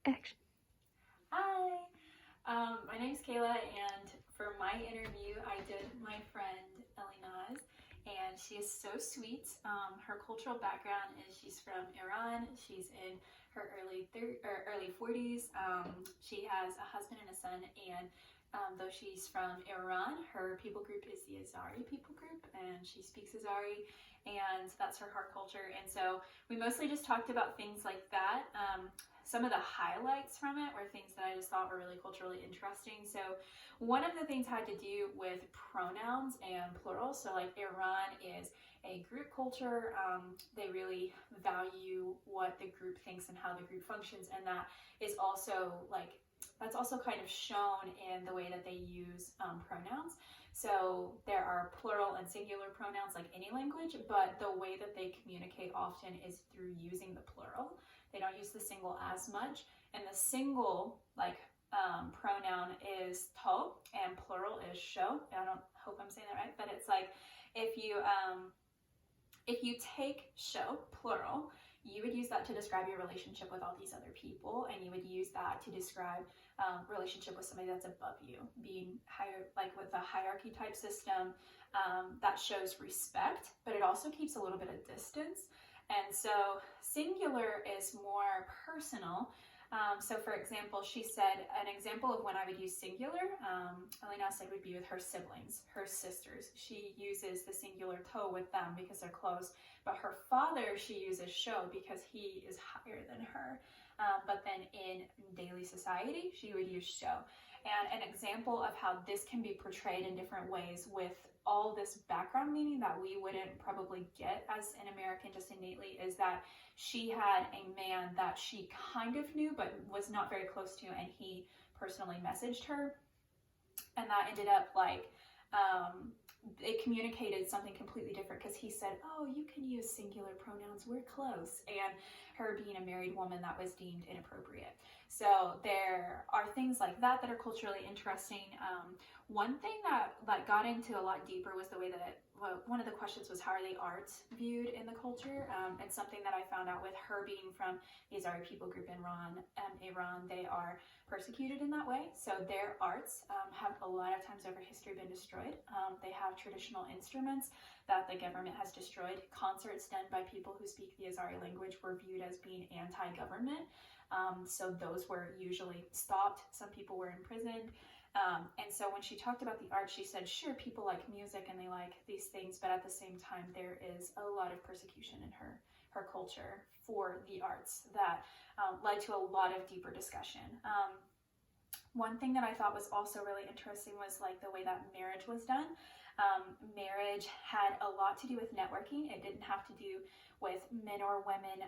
Action. Hi, my name's Kayla, and for my interview, I did my friend Elinaz, and she is so sweet. Her cultural background is she's from Iran. She's in her early 40s. She has a husband and a son, and though she's from Iran, her people group is the Azari people group, and she speaks Azari, and that's her heart culture. And so we mostly just talked about things like that. Some of the highlights from it were things that I just thought were really culturally interesting. So one of the things had to do with pronouns and plural. So like Iran is a group culture. They really value what the group thinks and how the group functions, and that is also that's also kind of shown in the way that they use pronouns. So there are plural and singular pronouns like any language, but the way that they communicate often is through using the plural. They don't use the single as much, and the single pronoun is to, and plural is sho. I don't hope I'm saying that right, but it's like if you take sho, plural, you would use that to describe your relationship with all these other people, and you would use that to describe relationship with somebody that's above you, being higher, like with a hierarchy type system. That shows respect, but it also keeps a little bit of distance. And so singular is more personal. So for example, she said an example of when I would use singular, Elena said would be with her siblings, her sisters. She uses the singular to with them because they're close, but her father, she uses sho because he is higher than her. But then in daily society, she would use sho. And an example of how this can be portrayed in different ways with all this background meaning that we wouldn't probably get as an American just innately is that she had a man that she kind of knew but was not very close to, and he personally messaged her, and that ended up it communicated something completely different because he said, oh, you can use singular pronouns, we're close, and her being a married woman, that was deemed inappropriate. So there are things like that that are culturally interesting. One thing that got into a lot deeper was the way that one of the questions was, how are the arts viewed in the culture? And something that I found out with her being from the Azari people group in Iran, they are persecuted in that way. So their arts have a lot of times over history been destroyed. They have traditional instruments that the government has destroyed. Concerts done by people who speak the Azari language were viewed as being anti-government. So those were usually stopped. Some people were imprisoned. And so when she talked about the art, she said, sure, people like music and they like these things, but at the same time, there is a lot of persecution in her culture for the arts that led to a lot of deeper discussion. One thing that I thought was also really interesting was like the way that marriage was done. Marriage had a lot to do with networking. It didn't have to do with men or women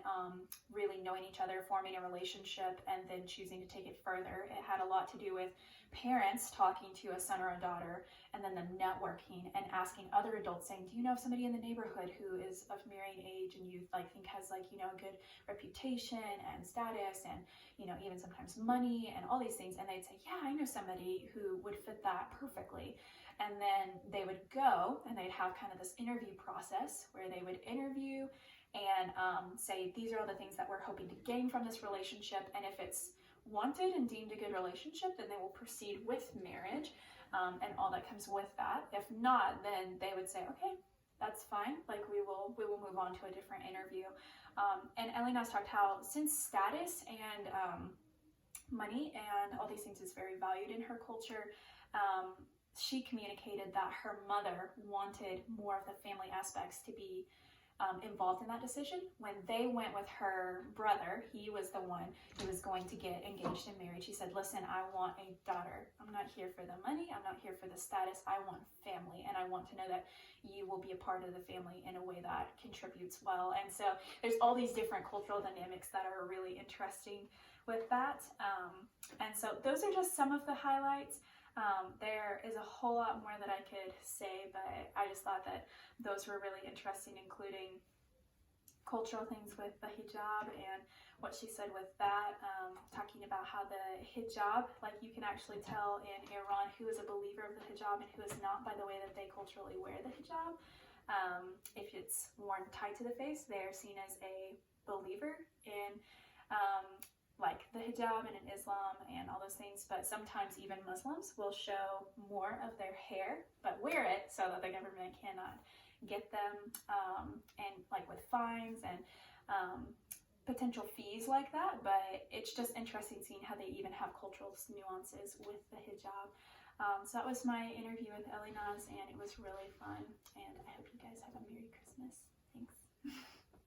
really knowing each other, forming a relationship, and then choosing to take it further. It had a lot to do with parents talking to a son or a daughter, and then them networking and asking other adults, saying, do you know of somebody in the neighborhood who is of marrying age and you think has a good reputation and status and even sometimes money and all these things? And they'd say, yeah, I know somebody who would fit that perfectly. And then they would go and they'd have kind of this interview process where they would interview and say, these are all the things that we're hoping to gain from this relationship. And if it's wanted and deemed a good relationship, then they will proceed with marriage and all that comes with that. If not, then they would say, okay, that's fine. We will move on to a different interview. And Elina's talked how since status and money and all these things is very valued in her culture, she communicated that her mother wanted more of the family aspects to be involved in that decision. When they went with her brother, he was the one who was going to get engaged and married. She said, listen, I want a daughter. I'm not here for the money. I'm not here for the status. I want family, and I want to know that you will be a part of the family in a way that contributes well. And so there's all these different cultural dynamics that are really interesting with that. And so those are just some of the highlights. There is a whole lot more that I could say, but I just thought that those were really interesting, including cultural things with the hijab and what she said with that, talking about how the hijab, you can actually tell in Iran who is a believer of the hijab and who is not by the way that they culturally wear the hijab. If it's worn tight to the face, they are seen as a believer in like the hijab and in Islam and all those things, but sometimes even Muslims will show more of their hair, but wear it so that the government cannot get them, and like with fines and potential fees like that. But it's just interesting seeing how they even have cultural nuances with the hijab. So that was my interview with Ellie Naz, and it was really fun, and I hope you guys have a Merry Christmas.